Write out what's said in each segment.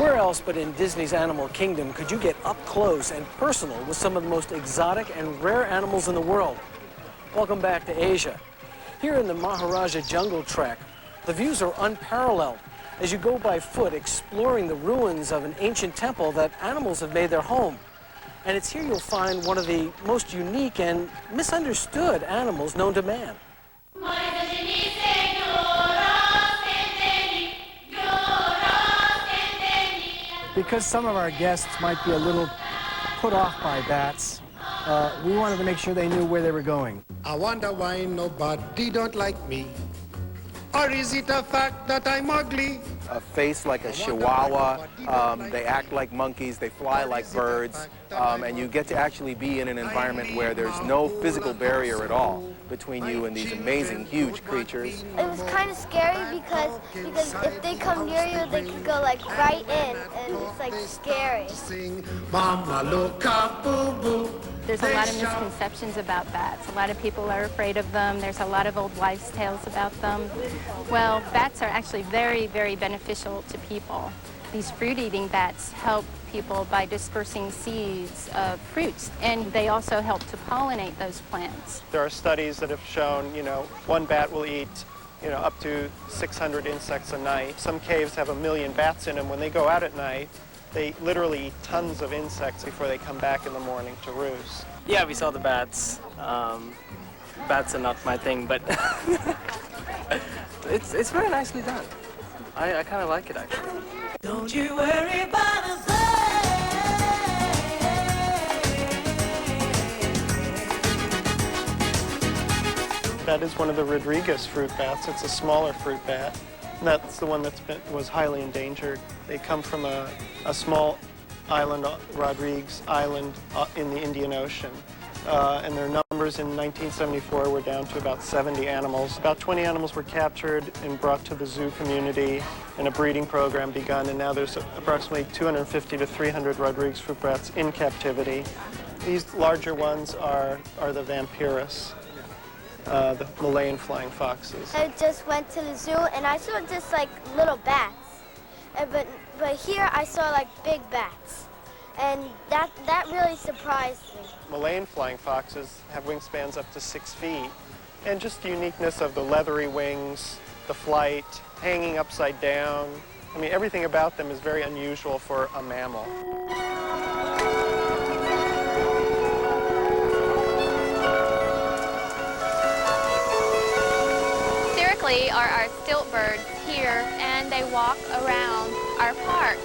Where else but in Disney's Animal Kingdom could you get up close and personal with some of the most exotic and rare animals in the world? Welcome back to Asia. Here in the Maharaja Jungle Trek, the views are unparalleled as you go by foot exploring the ruins of an ancient temple that animals have made their home. And it's here you'll find one of the most unique and misunderstood animals known to man. Because some of our guests might be a little put off by bats, we wanted to make sure they knew where they were going. I wonder why nobody don't like me. Or is it a fact that I'm ugly? A face like a chihuahua, they act like monkeys, they fly like birds, and you get to actually be in an environment where there's no physical barrier at all between you and these amazing, huge creatures. It was kind of scary because if they come near you, they could go like right in, and it's like scary. Mama, look up, boo-boo. There's a lot of misconceptions about bats. A lot of people are afraid of them. There's a lot of old wives' tales about them. Well, bats are actually very, very beneficial to people. These fruit-eating bats help people by dispersing seeds of fruits, and they also help to pollinate those plants. There are studies that have shown, one bat will eat, up to 600 insects a night. Some caves have 1 million bats in them. When they go out at night, they literally eat tons of insects before they come back in the morning to roost. Yeah, we saw the bats. Bats are not my thing, but it's very nicely done. I kind of like it, actually. Don't you worry about a thing. That is one of the Rodriguez fruit bats. It's a smaller fruit bat. And that's the one that was highly endangered. They come from a small island, Rodriguez Island, in the Indian Ocean. And their numbers in 1974 were down to about 70 animals. About 20 animals were captured and brought to the zoo community, and a breeding program begun, and now there's approximately 250 to 300 Rodriguez fruit bats in captivity. These larger ones are the Vampirus, the Malayan flying foxes. I just went to the zoo and I saw just like little bats, but here I saw like big bats. And that really surprised me. Malayan flying foxes have wingspans up to 6 feet. And just the uniqueness of the leathery wings, the flight, hanging upside down. I mean, everything about them is very unusual for a mammal. Historically, are our stilt birds here, and they walk around our park.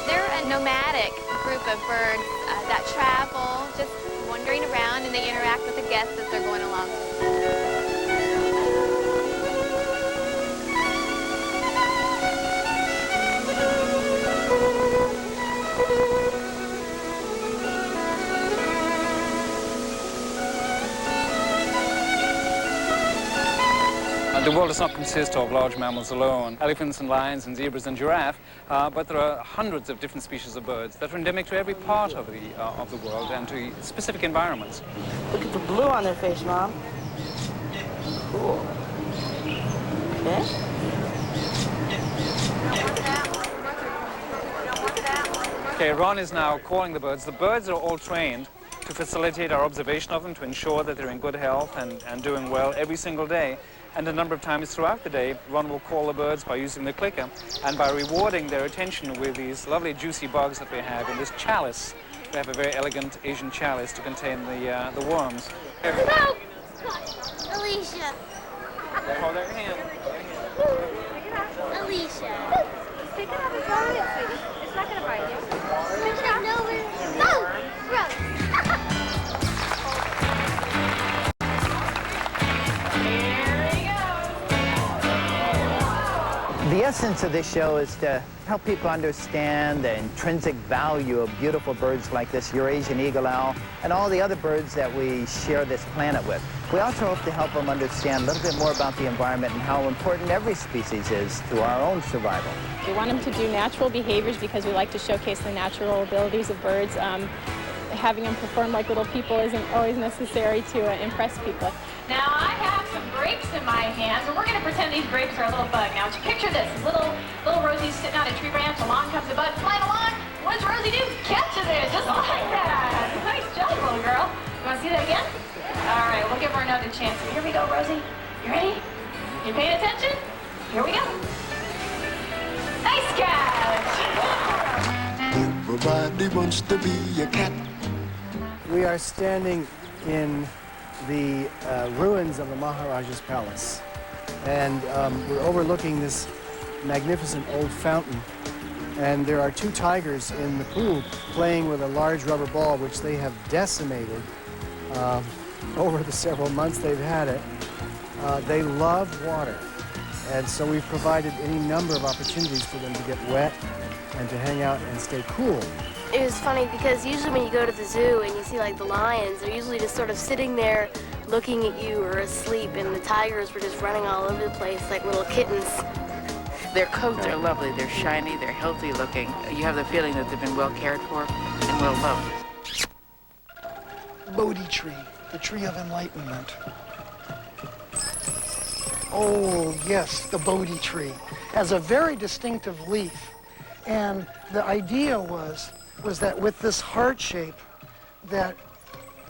They're a nomadic group of birds that travel, just wandering around, and they interact with the guests as they're going along. The world does not consist of large mammals alone, elephants and lions and zebras and giraffe, but there are hundreds of different species of birds that are endemic to every part of the world and to specific environments. Look at the blue on their face, Mom. Cool. Okay. Okay, Ron is now calling the birds. The birds are all trained to facilitate our observation of them, to ensure that they're in good health and doing well every single day. And a number of times throughout the day, Ron will call the birds by using the clicker and by rewarding their attention with these lovely juicy bugs that we have in this chalice. We have a very elegant Asian chalice to contain the worms. No! Alicia. Hold their hand. Alicia. Pick it up and throw it in, sweetie. It's not going to bite you. Pick it up. No! Gross. The essence of this show is to help people understand the intrinsic value of beautiful birds like this Eurasian eagle owl and all the other birds that we share this planet with. We also hope to help them understand a little bit more about the environment and how important every species is to our own survival. We want them to do natural behaviors because we like to showcase the natural abilities of birds. Having them perform like little people isn't always necessary to impress people. Now I have some grapes in my hands, and we're going to pretend these grapes are a little bug. Now picture this, little rosy sitting on a tree branch, along comes a bud flying along. What does Rosie do? Catches it, just like that. Nice job, little girl. You want to see that again? All right, we'll give her another chance. Here we go, Rosie. You ready? You paying attention? Here we go. Nice catch. Everybody wants to be a cat. We are standing in the ruins of the Maharaja's palace, and we're overlooking this magnificent old fountain, and there are two tigers in the pool playing with a large rubber ball which they have decimated over the several months they've had it. They love water, and so we've provided any number of opportunities for them to get wet and to hang out and stay cool. It was funny because usually when you go to the zoo and you see like the lions, they're usually just sort of sitting there looking at you or asleep, and the tigers were just running all over the place like little kittens. Their coats are lovely, they're shiny, they're healthy looking. You have the feeling that they've been well cared for and well loved. Bodhi tree, the tree of enlightenment. Oh yes, the Bodhi tree has a very distinctive leaf, and the idea was that with this heart shape, that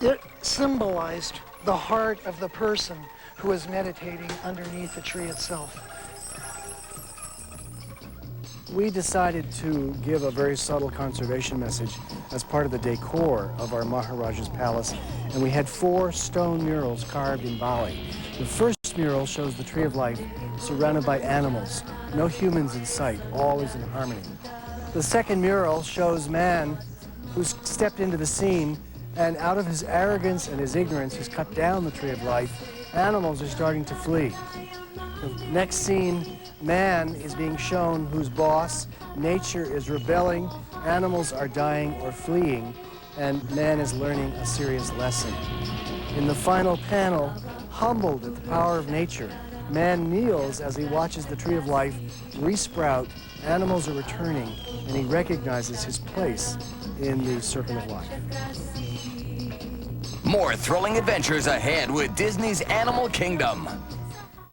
it symbolized the heart of the person who was meditating underneath the tree itself. We decided to give a very subtle conservation message as part of the decor of our Maharaja's palace, and we had 4 stone murals carved in Bali. The first mural shows the Tree of Life surrounded by animals, no humans in sight, all is in harmony. The second mural shows man who's stepped into the scene, and out of his arrogance and his ignorance, he's cut down the Tree of Life. Animals are starting to flee. The next scene, man is being shown who's boss, nature is rebelling, animals are dying or fleeing, and man is learning a serious lesson. In the final panel, humbled at the power of nature, man kneels as he watches the Tree of Life resprout, animals are returning, and he recognizes his place in the circle of life. More thrilling adventures ahead with Disney's Animal Kingdom.